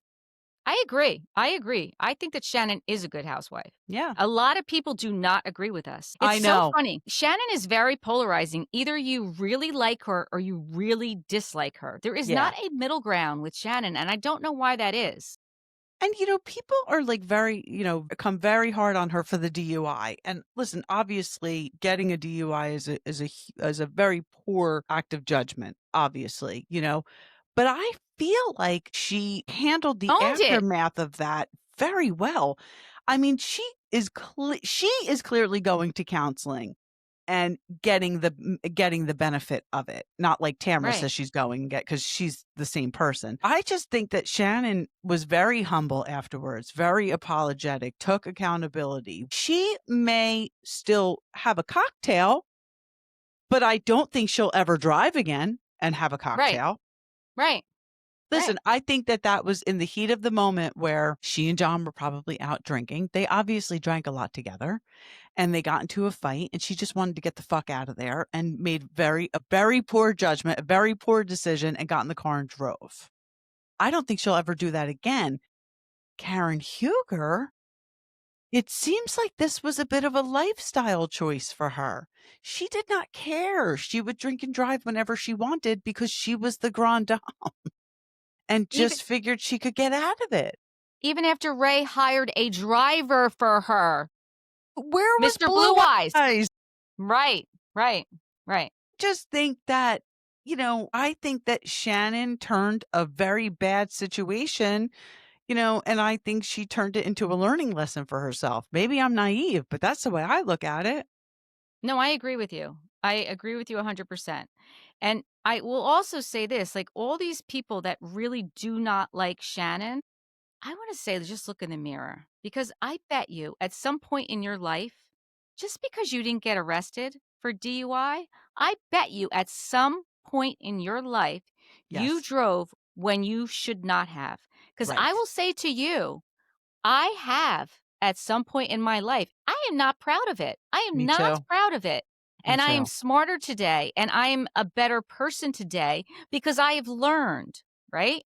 I agree. I agree. I think that Shannon is a good housewife. Yeah. A lot of people do not agree with us. It's I so know. funny. Shannon is very polarizing. Either you really like her or you really dislike her. There is Yeah. not a middle ground with Shannon, and I don't know why that is. And, people are like very, come very hard on her for the DUI. And listen, obviously getting a DUI is a very poor act of judgment, obviously, but I feel like she handled the Owned it. aftermath of that very well. I mean, she is clearly going to counseling and getting the benefit of it, not like Tamra Right. says she's going to get, because she's the same person. I just think that Shannon was very humble afterwards, very apologetic, took accountability. She may still have a cocktail, but I don't think she'll ever drive again and have a Right. cocktail. Right. Right. Listen, I think that was in the heat of the moment where she and John were probably out drinking. They obviously drank a lot together, and they got into a fight, and she just wanted to get the fuck out of there and made a very poor judgment, a very poor decision, and got in the car and drove. I don't think she'll ever do that again. Karen Huger, it seems like this was a bit of a lifestyle choice for her. She did not care. She would drink and drive whenever she wanted because she was the grande dame and Even just figured she could get out of it. even after Ray hired a driver for her, Where was Mr. Blue Blue Eyes. Eyes? Right. Right. Right. Just think that, I think that Shannon turned a very bad situation, and I think she turned it into a learning lesson for herself. Maybe I'm naive, but that's the way I look at it. No, I agree with you. I agree with you 100%. And I will also say this, like all these people that really do not like Shannon, I want to say just look in the mirror because I bet you at some point in your life, just because you didn't get arrested for DUI, I bet you at some point in your life you Yes. drove when you should not have. Because I Right. will say to you, I have at some point in my life. I am not proud of it. I am Me not too. proud of it. Me And I am too. smarter today and I am a better person today because I have learned, right?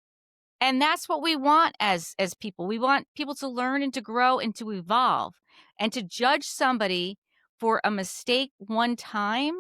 And that's what we want as people. We want people to learn and to grow and to evolve. And to judge somebody for a mistake one time,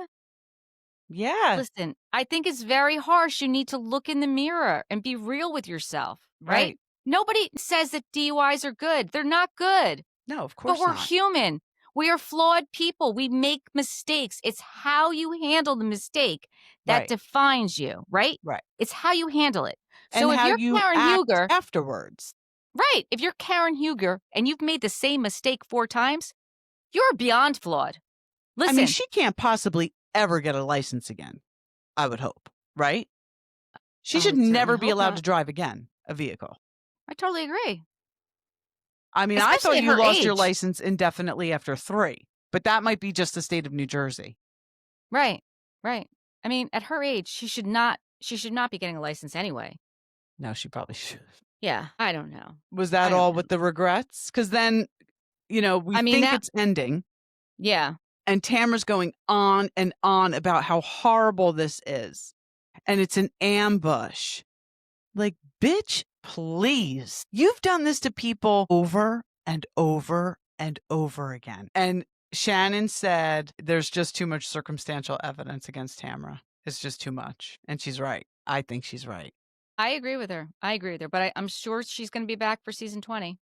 Yeah. listen, I think it's very harsh. You need to look in the mirror and be real with yourself, right? Right. Nobody says that DUIs are good. They're not good. No, of But course we're not. human. We are flawed people. We make mistakes. It's how you handle the mistake that Right. defines you, right? Right. It's how you handle it. And So if how you're you Karen act Huger, afterwards. right, if you're Karen Huger and you've made the same mistake 4 times, you're beyond flawed. I mean, Listen, she can't possibly ever get a license again, I would hope, right? She I should would certainly never be hope allowed to not. drive again, a vehicle. I totally agree. I mean, I Especially thought at you her lost your age. license indefinitely after 3, but that might be just the state of New Jersey. Right. Right. I mean, at her age, she should not be getting a license anyway. No, she probably should. Yeah, I don't know. Was I that don't all know. with the regrets? Because then, we I mean think that it's ending, yeah. and Tamara's going on and on about how horrible this is, and it's an ambush. Like, bitch, please. You've done this to people over and over and over again. And Shannon said there's just too much circumstantial evidence against Tamra. It's just too much. And she's right. I think she's right. I agree with her. I agree with her, but I'm sure she's gonna be back for season 20.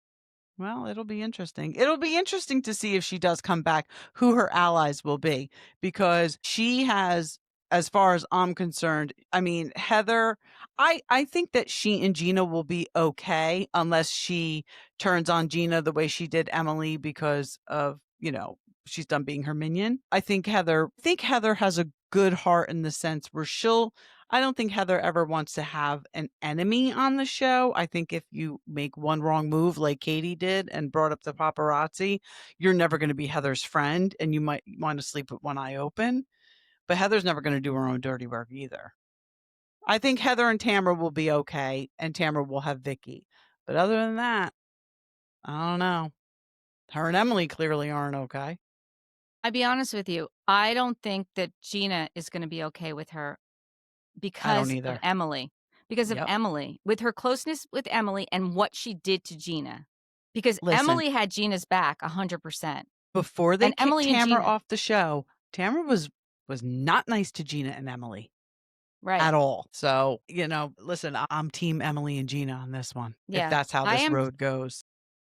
Well, it'll be interesting. It'll be interesting to see if she does come back, who her allies will be, because she has, as far as I'm concerned, I mean, Heather, I think that she and Gina will be okay unless she turns on Gina the way she did Emily because of, she's done being her minion. I think Heather has a good heart in the sense where I don't think Heather ever wants to have an enemy on the show. I think if you make one wrong move like Katie did and brought up the paparazzi, you're never going to be Heather's friend and you might want to sleep with one eye open. But Heather's never going to do her own dirty work either. I think Heather and Tamara will be okay and Tamara will have Vicky. But other than that, I don't know. Her and Emily clearly aren't okay. I'll be honest with you, I don't think that Gina is gonna be okay with her I don't because of either. Emily. because of Yep. Emily, with her closeness with Emily and what she did to Gina. Because Listen, Emily had Gina's back 100%. before they And kicked Emily and Tamra Gina, off the show, Tamra was not nice to Gina and Emily right. at all. So, listen, I'm team Emily and Gina on this one, if Yeah. that's how I this am road goes.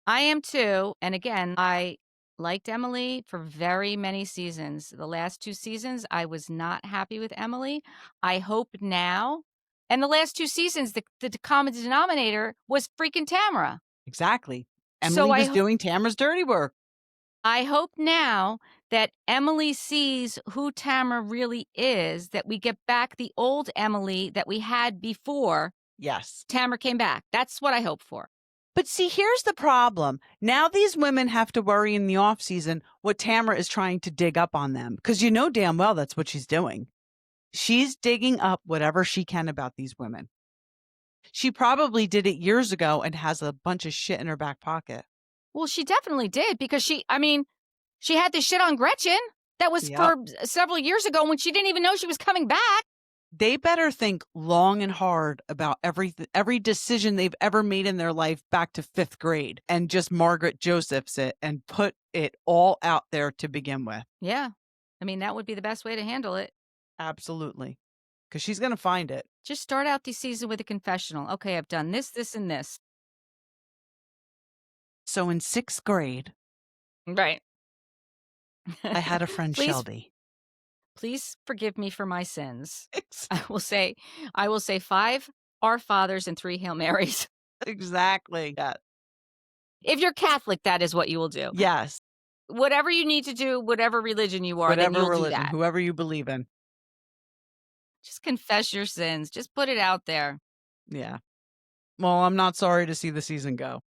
I am too. And again, I liked Emily for very many seasons. The last 2 seasons, I was not happy with Emily. I hope now, and the last 2 seasons, the common denominator was freaking Tamra. Exactly. So Emily was doing Tamra's dirty work. I hope now that Emily sees who Tamra really is, that we get back the old Emily that we had before Yes. Tamra came back. That's what I hope for. But see, here's the problem. Now these women have to worry in the off season what Tamra is trying to dig up on them, because you know damn well that's what she's doing. She's digging up whatever she can about these women. She probably did it years ago and has a bunch of shit in her back pocket. Well, she definitely did because she had this shit on Gretchen. That was Yep. for several years ago when she didn't even know she was coming back. They better think long and hard about every decision they've ever made in their life back to 5th grade and just Margaret Josephs it and put it all out there to begin with. Yeah. That would be the best way to handle it. Absolutely. Because she's going to find it. Just start out the season with a confessional. Okay, I've done this, this, and this. So in 6th grade, Right. I had a friend, Please Shelby. Please forgive me for my sins. I will say 5 Our Fathers and 3 Hail Marys. Exactly. Yeah. If you're Catholic, that is what you will do. Yes. Whatever you need to do, whatever religion you are, then Whatever you'll do religion, that. whoever you believe in. Just confess your sins. Just put it out there. Yeah. Well, I'm not sorry to see the season go.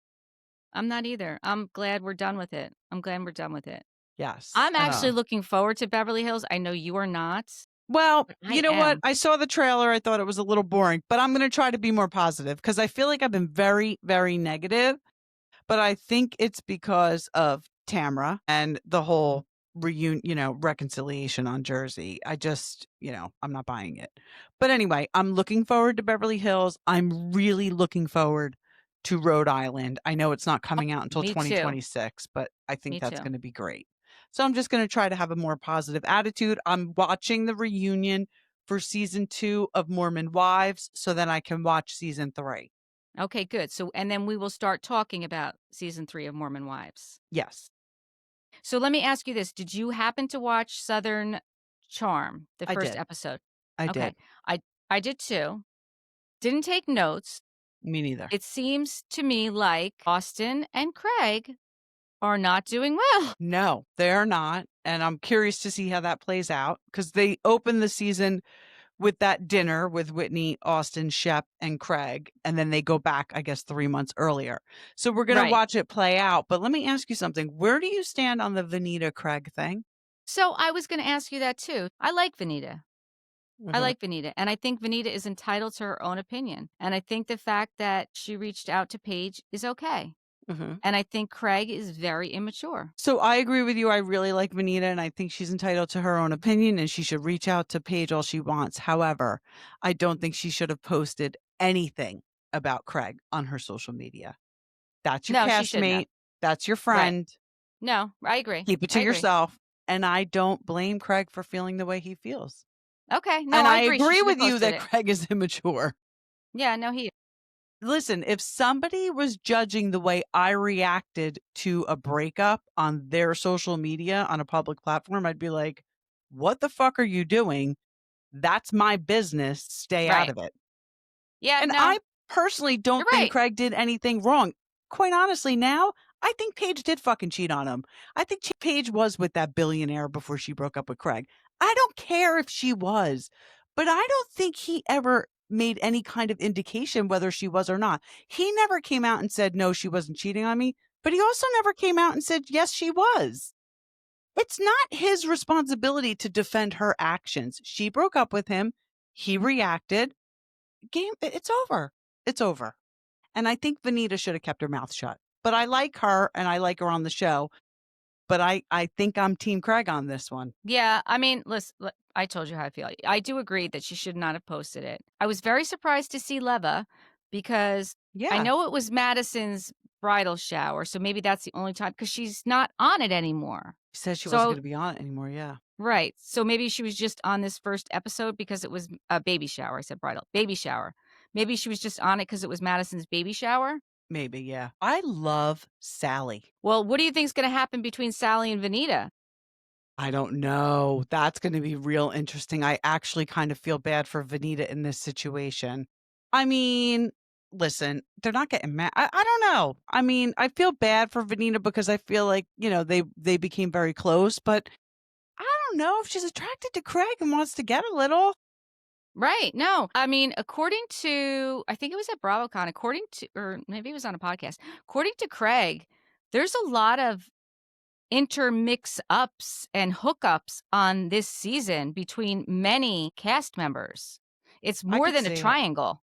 I'm not either. I'm glad we're done with it. I'm glad we're done with it. Yes. I'm actually looking forward to Beverly Hills. I know you are not. Well, But you I know what? am. I saw the trailer. I thought it was a little boring, but I'm going to try to be more positive because I feel like I've been very, very negative. But I think it's because of Tamra and the whole reconciliation on Jersey. I just, I'm not buying it. But anyway, I'm looking forward to Beverly Hills. I'm really looking forward to Rhode Island. I know it's not coming out until Me too. 2026, but I think Me that's too. going to be great. So I'm just going to try to have a more positive attitude. I'm watching the reunion for season 2 of Mormon Wives so that I can watch season 3. Okay, good. So, and then we will start talking about season 3 of Mormon Wives. Yes, So let me ask you this. Did you happen to watch Southern Charm, the I first did. episode? I Okay. did. I did too. Didn't take notes. Me neither. It seems to me like Austin and Craig are not doing well. No, they're not. And I'm curious to see how that plays out because they open the season with that dinner with Whitney, Austin, Shep, and Craig. And then they go back, I guess, 3 months earlier. So we're going to Right. watch it play out. But let me ask you something. Where do you stand on the Vanita Craig thing? So I was going to ask you that too. I like Vanita. I Mhm. like Vanita. And I think Vanita is entitled to her own opinion. And I think the fact that she reached out to Paige is okay. Mhm. And I think Craig is very immature. So I agree with you. I really like Vanita, and I think she's entitled to her own opinion, and she should reach out to Paige all she wants. However, I don't think she should have posted anything about Craig on her social media. That's your No, she shouldn't have. castmate. That's your Right. friend. No, I agree. Keep it to I agree. yourself. And I don't blame Craig for feeling the way he feels. Okay. No, And I I agree. She agree should have with you posted that it. Craig is immature. Yeah, no, he. Listen, if somebody was judging the way I reacted to a breakup on their social media on a public platform, I'd be like, what the fuck are you doing? That's my business. Stay out Right. of it. Yeah, And no, I personally don't you're think right. Craig did anything wrong. Quite honestly, now I think Paige did fucking cheat on him. I think Paige was with that billionaire before she broke up with Craig. I don't care if she was, but I don't think he ever made any kind of indication whether she was or not. He never came out and said, no, she wasn't cheating on me, but he also never came out and said, yes, she was. It's not his responsibility to defend her actions. She broke up with him. He reacted. It's over. It's over. And I think Vanita should have kept her mouth shut. But I like her and I like her on the show. but I think I'm team Craig on this one. Yeah, I mean, listen, I told you how I feel. I do agree that she should not have posted it. I was very surprised to see Leva because I Yeah. know it was Madison's bridal shower, so maybe that's the only time because she's not on it anymore. She said she wasn't So gonna be on it anymore, yeah. right, so maybe she was just on this first episode because it was a baby shower. I said bridal, baby shower. Maybe she was just on it because it was Madison's baby shower. Maybe, yeah. I love Sally. Well, what do you think is going to happen between Sally and Vanita? I don't know. That's gonna be real interesting. I actually kind of feel bad for Vanita in this situation. I mean, listen, they're not getting mad. I don't know. I mean, I feel bad for Vanita because I feel like, they became very close, but I don't know if she's attracted to Craig and wants to get a little. Right. No, I mean, according to, I think it was at BravoCon, according to, or maybe it was on a podcast, according to Craig, there's a lot of intermix ups and hookups on this season between many cast members. It's I more could than a see it. triangle.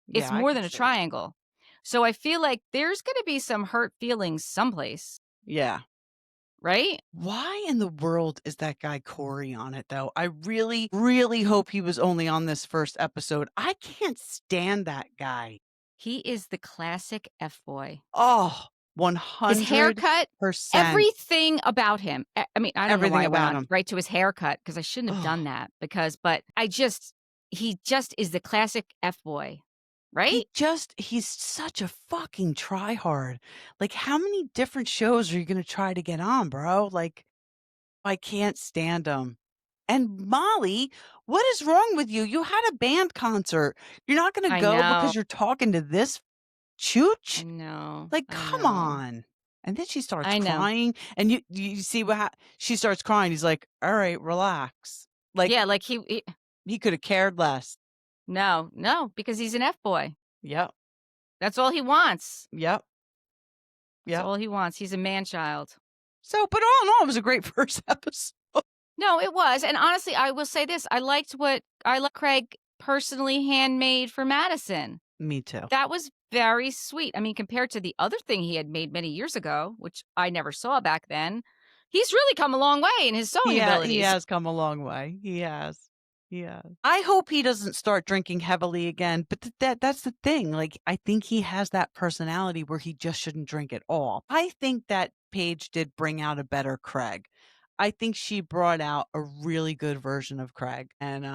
It's Yeah, I more could than a see it. triangle. So I feel like there's going to be some hurt feelings someplace, Yeah. right? Why in the world is that guy Corey on it though? I really, really hope he was only on this first episode. I can't stand that guy. He is the classic F boy. Oh, His haircut, 100%. everything about him. I mean, I don't know Everything why I went about on him. right to his haircut because I shouldn't have done Oh, that but he just is the classic F boy, right? he's such a fucking tryhard. Like, how many different shows are you gonna try to get on, bro? Like, I can't stand him. And Molly, what is wrong with you? You had a band concert. You're not gonna I go because know. you're talking to this I chooch? know. Like, I come know. on. And then she starts I know. crying, and you see she starts crying. He's like, "All right, relax." Like, Yeah, like he could have cared less. no, no, because he's an F boy. Yep, That's all he wants. yep, That's yep. all he wants. He's a man child. So, but all in all, it was a great first episode. No, it was. And honestly, I will say this. I like Craig personally handmade for Madison. Me too. That was very sweet. I mean, compared to the other thing he had made many years ago, which I never saw back then, he's really come a long way in his sewing He abilities. has come a long way. He has. He has. I hope he doesn't start drinking heavily again, but that's the thing. Like, I think he has that personality where he just shouldn't drink at all. I think that Paige did bring out a better Craig. I think she brought out a really good version of Craig, and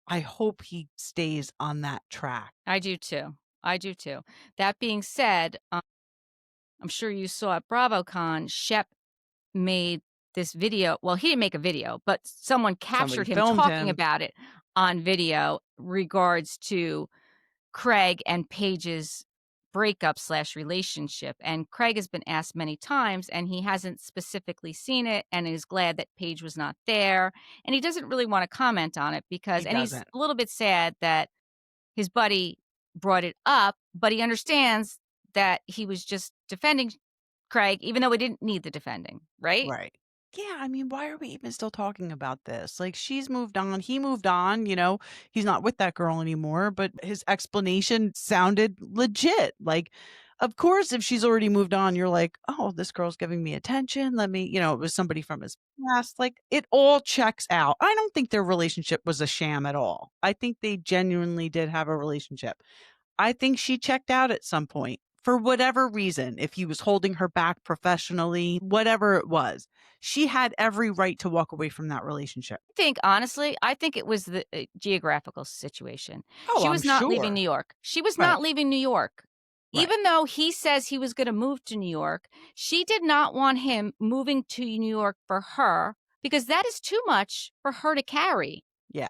I hope he stays on that track. I do too. I do too. That being said, I'm sure you saw at BravoCon, Shep made this video. Well, he didn't make a video, but someone Somebody captured him filmed talking him. about it on video regards to Craig and Paige's breakup slash relationship. And Craig has been asked many times, and he hasn't specifically seen it and is glad that Paige was not there. And he doesn't really want to comment on it He and he's doesn't. a little bit sad that his buddy brought it up, but he understands that he was just defending Craig, even though he didn't need the defending, right? Right. Yeah, I mean, why are we even still talking about this? Like, she's moved on, he moved on, he's not with that girl anymore, but his explanation sounded legit. Like, of course, if she's already moved on, you're like, oh, this girl's giving me attention. Let me, it was somebody from his past. Like, it all checks out. I don't think their relationship was a sham at all. I think they genuinely did have a relationship. I think she checked out at some point for whatever reason. If he was holding her back professionally, whatever it was, she had every right to walk away from that relationship. I think it was the geographical situation. Oh, She I'm was not leaving New sure. York. She was Right. not leaving New York. Right. Even though he says he was going to move to New York, she did not want him moving to New York for her because that is too much for her to carry, Yeah.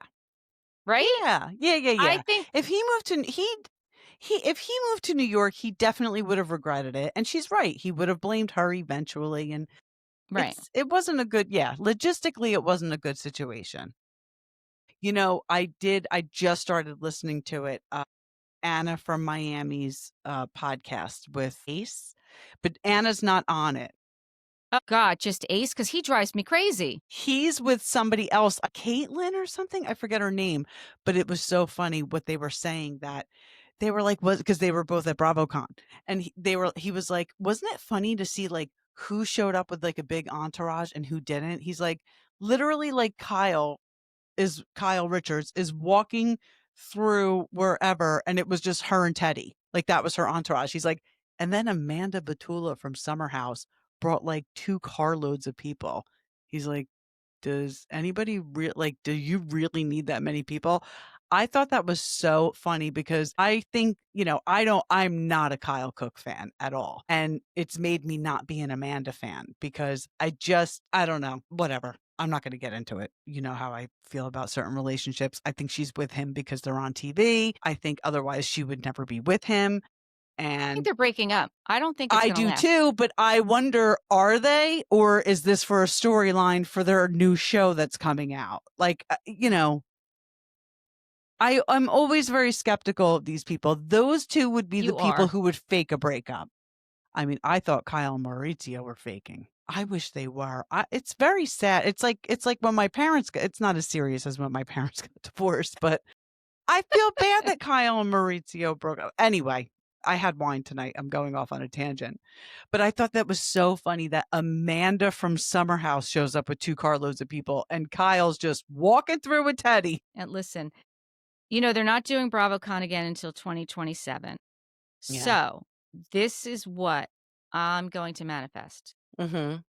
right? Yeah. Yeah. Yeah. I Yeah. think If he moved to if he moved to New York, he definitely would have regretted it. And she's right. He would have blamed her eventually. And right. it wasn't a good, yeah, logistically, it wasn't a good situation. I just started listening to it. Anna from Miami's podcast with Ace, but Anna's not on it. Oh God, just Ace because he drives me crazy. He's with somebody else, a Caitlin or something. I forget her name, but it was so funny what they were saying that they were like, was because they were both at BravoCon, and he was like, wasn't it funny to see like who showed up with, like, a big entourage and who didn't. He's like, literally, like, Kyle Richards is walking through wherever, and it was just her and Teddy. Like, that was her entourage. He's like, and then Amanda Batula from Summer House brought, like, 2 carloads of people. He's like, does anybody like, do you really need that many people? I thought that was so funny because I think, I'm not a Kyle Cook fan at all. And it's made me not be an Amanda fan because I don't know, whatever. I'm not going to get into it. You know how I feel about certain relationships. I think she's with him because they're on TV. I think otherwise she would never be with him. I think And they're breaking up. I don't think it's I gonna do last. too, but I wonder, are they, or is this for a storyline for their new show that's coming out? Like, I'm always very skeptical of these people. Those 2 would be the You people are. who would fake a breakup. I mean, I thought Kyle and Maurizio were faking. I wish they were. It's very sad. It's like when my parents it's not as serious as when my parents got divorced, but I feel bad that Kyle and Maurizio broke up. Anyway, I had wine tonight. I'm going off on a tangent. But I thought that was so funny that Amanda from Summer House shows up with 2 carloads of people and Kyle's just walking through with Teddy. And listen, they're not doing BravoCon again until 2027. Yeah. So, this is what I'm going to manifest. Mhm.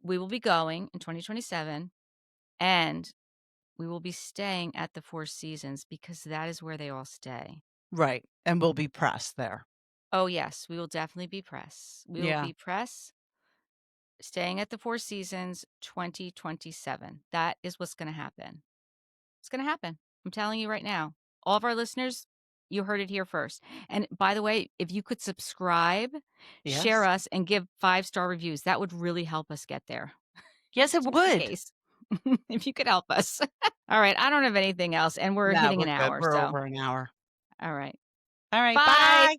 We will be going in 2027, and we will be staying at the Four Seasons because that is where they all stay. Right. And we'll be pressed there. Oh, yes, we will definitely be press. We will Yeah. be press staying at the Four Seasons 2027. That is what's gonna happen. It's gonna happen. I'm telling you right now. All of our listeners, you heard it here first. And by the way, if you could subscribe, share Yes. us, and give 5-star reviews, that would really help us get there. Yes, it Just in would. case. If you could help us. All right, I don't have anything else, and we're No, hitting we're an good. hour, We're so over an hour. all right. All right. Bye. Bye.